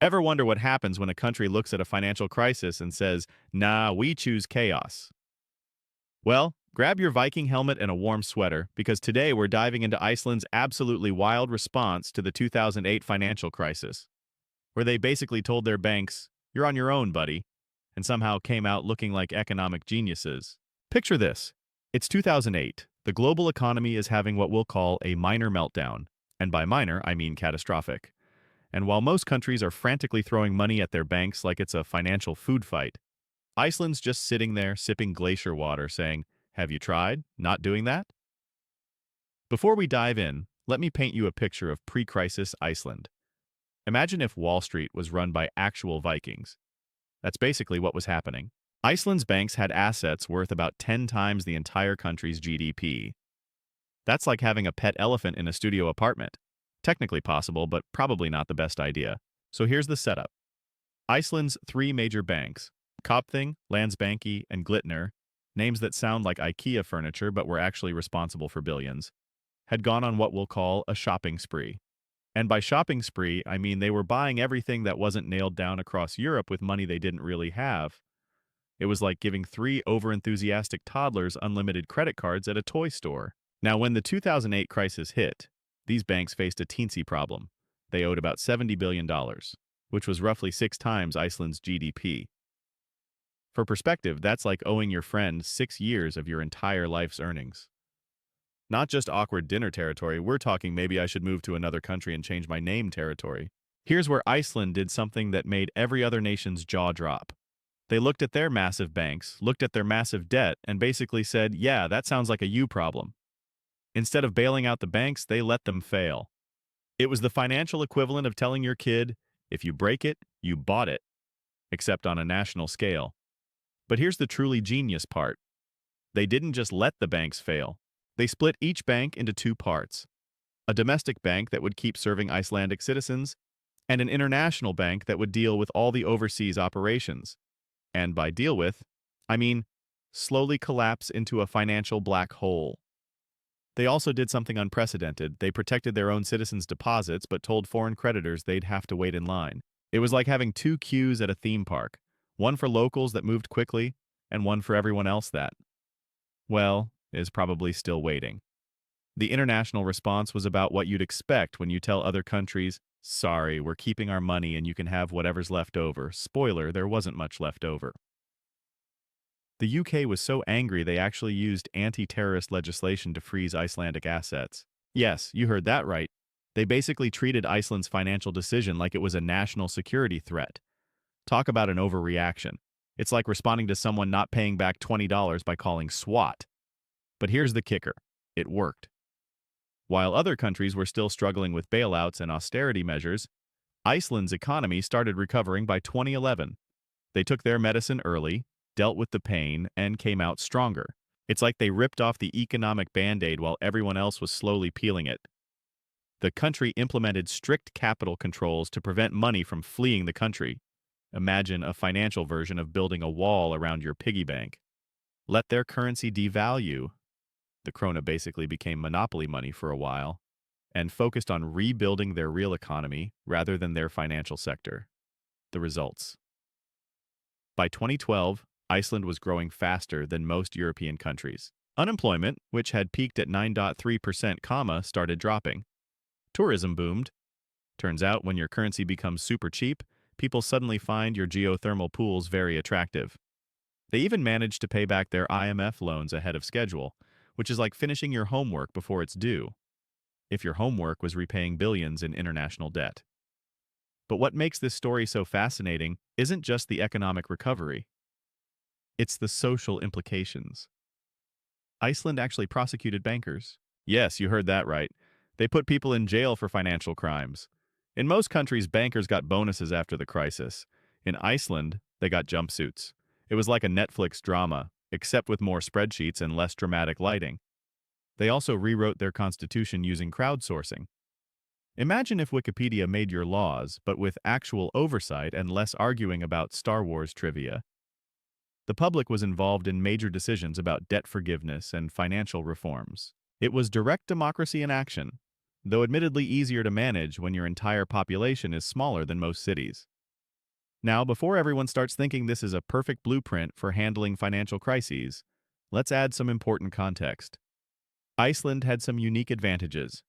Ever wonder what happens when a country looks at a financial crisis and says, nah, we choose chaos? Well, grab your Viking helmet and a warm sweater, because today we're diving into Iceland's absolutely wild response to the 2008 financial crisis, where they basically told their banks, you're on your own, buddy, and somehow came out looking like economic geniuses. Picture this. It's 2008. The global economy is having what we'll call a minor meltdown. And by minor, I mean catastrophic. And while most countries are frantically throwing money at their banks like it's a financial food fight, Iceland's just sitting there sipping glacier water saying, have you tried not doing that? Before we dive in, let me paint you a picture of pre-crisis Iceland. Imagine if Wall Street was run by actual Vikings. That's basically what was happening. Iceland's banks had assets worth about 10 times the entire country's GDP. That's like having a pet elephant in a studio apartment. Technically possible, but probably not the best idea. So here's the setup. Iceland's three major banks, Kaupthing, Landsbanki, and Glitnir, names that sound like IKEA furniture but were actually responsible for billions, had gone on what we'll call a shopping spree. And by shopping spree, I mean they were buying everything that wasn't nailed down across Europe with money they didn't really have. It was like giving three overenthusiastic toddlers unlimited credit cards at a toy store. Now, when the 2008 crisis hit, these banks faced a teensy problem. They owed about $70 billion, which was roughly 6 times Iceland's GDP. For perspective, that's like owing your friend 6 years of your entire life's earnings. Not just awkward dinner territory, we're talking maybe I should move to another country and change my name territory. Here's where Iceland did something that made every other nation's jaw drop. They looked at their massive banks, looked at their massive debt, and basically said, yeah, that sounds like a you problem. Instead of bailing out the banks, they let them fail. It was the financial equivalent of telling your kid, if you break it, you bought it, except on a national scale. But here's the truly genius part. They didn't just let the banks fail. They split each bank into 2 parts. A domestic bank that would keep serving Icelandic citizens, and an international bank that would deal with all the overseas operations. And by deal with, I mean slowly collapse into a financial black hole. They also did something unprecedented. They protected their own citizens' deposits but told foreign creditors they'd have to wait in line. It was like having 2 queues at a theme park, one for locals that moved quickly, and one for everyone else that, well, is probably still waiting. The international response was about what you'd expect when you tell other countries, sorry, we're keeping our money and you can have whatever's left over. Spoiler, there wasn't much left over. The UK was so angry they actually used anti-terrorist legislation to freeze Icelandic assets. Yes, you heard that right. They basically treated Iceland's financial decision like it was a national security threat. Talk about an overreaction. It's like responding to someone not paying back $20 by calling SWAT. But here's the kicker. It worked. While other countries were still struggling with bailouts and austerity measures, Iceland's economy started recovering by 2011. They took their medicine early, dealt with the pain, and came out stronger. It's like they ripped off the economic band-aid while everyone else was slowly peeling it. The country implemented strict capital controls to prevent money from fleeing the country. Imagine a financial version of building a wall around your piggy bank. Let their currency devalue. The krona basically became monopoly money for a while, and focused on rebuilding their real economy rather than their financial sector. The results. By 2012, Iceland was growing faster than most European countries. Unemployment, which had peaked at 9.3%, started dropping. Tourism boomed. Turns out when your currency becomes super cheap, people suddenly find your geothermal pools very attractive. They even managed to pay back their IMF loans ahead of schedule, which is like finishing your homework before it's due, if your homework was repaying billions in international debt. But what makes this story so fascinating isn't just the economic recovery. It's the social implications. Iceland actually prosecuted bankers. Yes, you heard that right. They put people in jail for financial crimes. In most countries, bankers got bonuses after the crisis. In Iceland, they got jumpsuits. It was like a Netflix drama, except with more spreadsheets and less dramatic lighting. They also rewrote their constitution using crowdsourcing. Imagine if Wikipedia made your laws, but with actual oversight and less arguing about Star Wars trivia. The public was involved in major decisions about debt forgiveness and financial reforms. It was direct democracy in action. though admittedly easier to manage when your entire population is smaller than most cities. Now, before everyone starts thinking this is a perfect blueprint for handling financial crises, let's add some important context. Iceland had some unique advantages.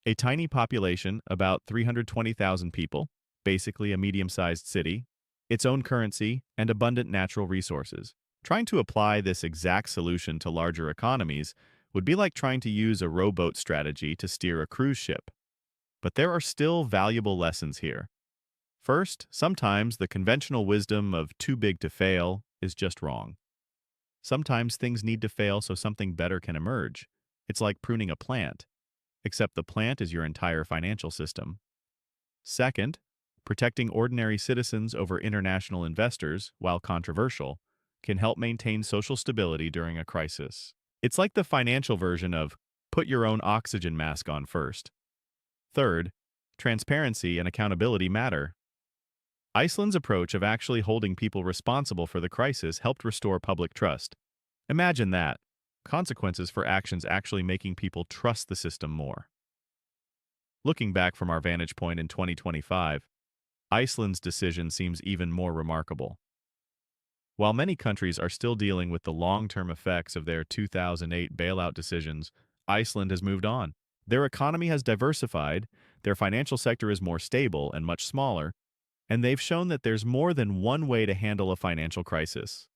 A tiny population, about 320,000 people, basically a medium-sized city, its own currency, and abundant natural resources. Trying to apply this exact solution to larger economies would be like trying to use a rowboat strategy to steer a cruise ship. But there are still valuable lessons here. First, sometimes the conventional wisdom of too big to fail is just wrong. Sometimes things need to fail so something better can emerge. It's like pruning a plant, except the plant is your entire financial system. Second, protecting ordinary citizens over international investors, while controversial, can help maintain social stability during a crisis. It's like the financial version of put your own oxygen mask on first. Third, transparency and accountability matter. Iceland's approach of actually holding people responsible for the crisis helped restore public trust. Imagine that. Consequences for actions actually making people trust the system more. Looking back from our vantage point in 2025, Iceland's decision seems even more remarkable. While many countries are still dealing with the long-term effects of their 2008 bailout decisions, Iceland has moved on. Their economy has diversified, their financial sector is more stable and much smaller, and they've shown that there's more than one way to handle a financial crisis.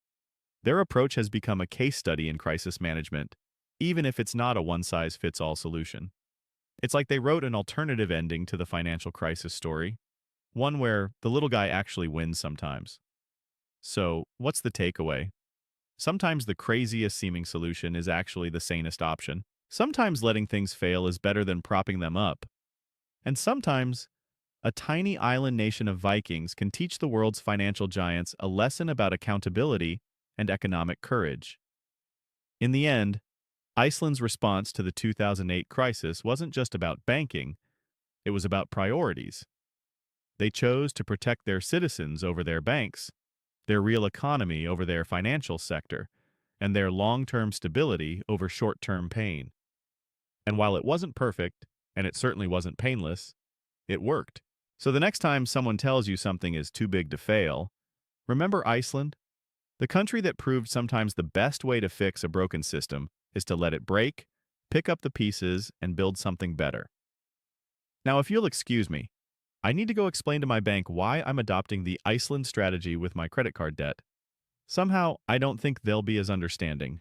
Their approach has become a case study in crisis management, even if it's not a one-size-fits-all solution. It's like they wrote an alternative ending to the financial crisis story, one where the little guy actually wins sometimes. So, what's the takeaway? Sometimes the craziest seeming solution is actually the sanest option. Sometimes letting things fail is better than propping them up. And sometimes, a tiny island nation of Vikings can teach the world's financial giants a lesson about accountability and economic courage. In the end, Iceland's response to the 2008 crisis wasn't just about banking, it was about priorities. They chose to protect their citizens over their banks, their real economy over their financial sector, and their long-term stability over short-term pain. And while it wasn't perfect, and it certainly wasn't painless, it worked. So the next time someone tells you something is too big to fail, remember Iceland? The country that proved sometimes the best way to fix a broken system is to let it break, pick up the pieces, and build something better. Now, if you'll excuse me, I need to go explain to my bank why I'm adopting the Iceland strategy with my credit card debt. Somehow, I don't think they'll be as understanding.